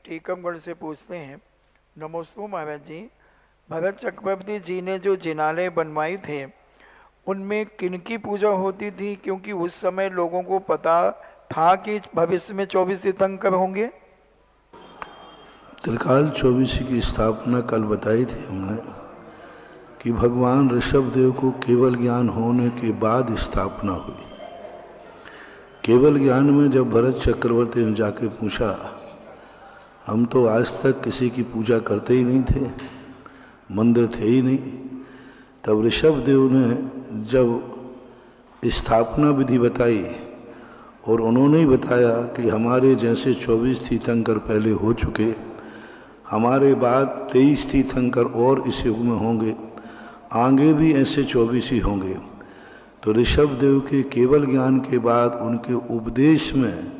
टीकमगढ़ से पूछते हैं। नमोस्तु महाराज जी। भरत चक्रवर्ती जी ने जो जिनालय बनवाए थे उनमें किनकी पूजा होती थी, क्योंकि उस समय लोगों को पता था कि भविष्य में 24 तीर्थंकर होंगे। त्रिकाल 24 की स्थापना कल बताई थी हमने कि भगवान ऋषभ देव को केवल ज्ञान होने के बाद स्थापना हुई। केवल ज्ञान में जब भरत चक्रवर्ती ने जाके पूछा, हम तो आज तक किसी की पूजा करते ही नहीं थे, मंदिर थे ही नहीं, तब ऋषभ देव ने जब स्थापना विधि बताई और उन्होंने ही बताया कि हमारे जैसे 24 तीर्थंकर पहले हो चुके, हमारे बाद 23 तीर्थंकर और इस युग में होंगे, आगे भी ऐसे 24 ही होंगे। तो ऋषभ देव के केवल ज्ञान के बाद उनके उपदेश में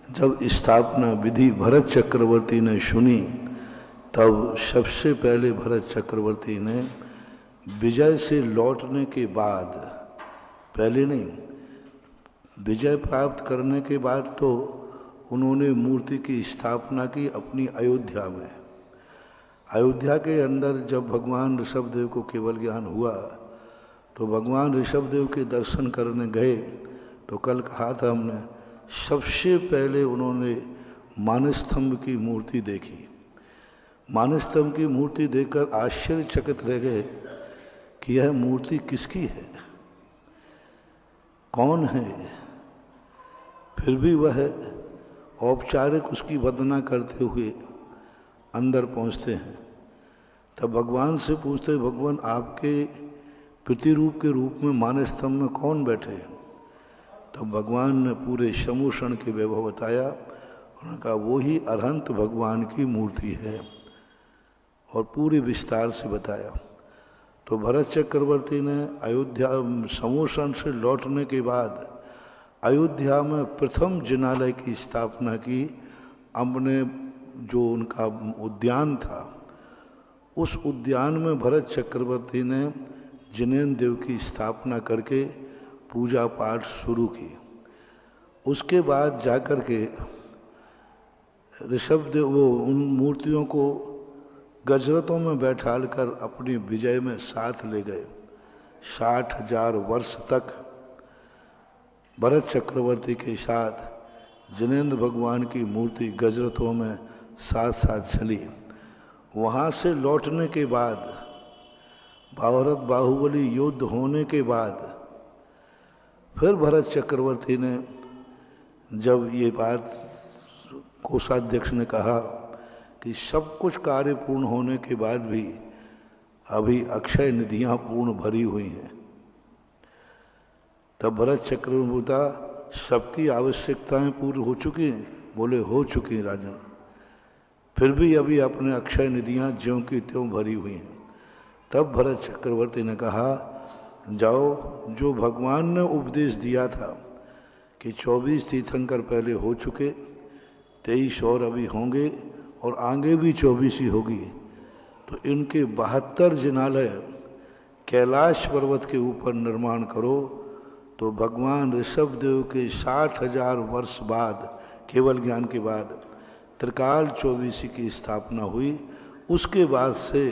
जब स्थापना विधि भरत चक्रवर्ती ने सुनी, तब सबसे पहले भरत चक्रवर्ती ने विजय से लौटने के बाद, पहले नहीं, विजय प्राप्त करने के बाद तो उन्होंने मूर्ति की स्थापना की अपनी अयोध्या में। अयोध्या के अंदर जब भगवान ऋषभ देव को केवल ज्ञान हुआ तो भगवान ऋषभ देव के दर्शन करने गए तो कल कहा था हमने, सबसे पहले उन्होंने मानस्तंभ की मूर्ति देखी। मानस्तंभ की मूर्ति देखकर आश्चर्यचकित रह गए कि यह मूर्ति किसकी है, कौन है। फिर भी वह औपचारिक उसकी वंदना करते हुए अंदर पहुंचते हैं। तब भगवान से पूछते, भगवान आपके प्रतिरूप के रूप में मानस्तंभ में कौन बैठे। तब भगवान ने पूरे समूषण के वैभव बताया। उन्होंने कहा वो ही अरहंत भगवान की मूर्ति है और पूरे विस्तार से बताया। तो भरत चक्रवर्ती ने अयोध्या समूषण से लौटने के बाद अयोध्या में प्रथम जिनालय की स्थापना की। अपने जो उनका उद्यान था, उस उद्यान में भरत चक्रवर्ती ने जिनेन्द्र देव की स्थापना करके पूजा पाठ शुरू की। उसके बाद जाकर के ऋषभ देव वो उन मूर्तियों को गजरतों में बैठाल कर अपनी विजय में साथ ले गए। 60,000 वर्ष तक भरत चक्रवर्ती के साथ जिनेन्द्र भगवान की मूर्ति गजरतों में साथ साथ चली। वहाँ से लौटने के बाद, भारत बाहुबली युद्ध होने के बाद, फिर भरत चक्रवर्ती ने जब ये बात कोषाध्यक्ष ने कहा कि सब कुछ कार्य पूर्ण होने के बाद भी अभी अक्षय निधियां पूर्ण भरी हुई हैं, तब भरत चक्रवर्ती बोला, सबकी आवश्यकताएं पूरी हो चुकी हैं। बोले हो चुकी हैं राजन, फिर भी अभी अपने अक्षय निधियां ज्यों की त्यों भरी हुई हैं। तब भरत चक्रवर्ती ने कहा, जाओ, जो भगवान ने उपदेश दिया था कि 24 तीर्थंकर पहले हो चुके, 23 और अभी होंगे और आगे भी 24 ही होगी, तो इनके 72 जिनालय कैलाश पर्वत के ऊपर निर्माण करो। तो भगवान ऋषभ देव के 60,000 वर्ष बाद, केवल ज्ञान के बाद, त्रिकाल 24 की स्थापना हुई। उसके बाद से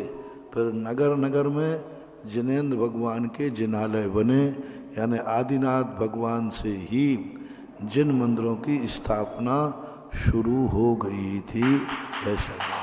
फिर नगर नगर में जिनेन्द्र भगवान के जिनालय बने, यानी आदिनाथ भगवान से ही जिन मंदिरों की स्थापना शुरू हो गई थी। ऐसा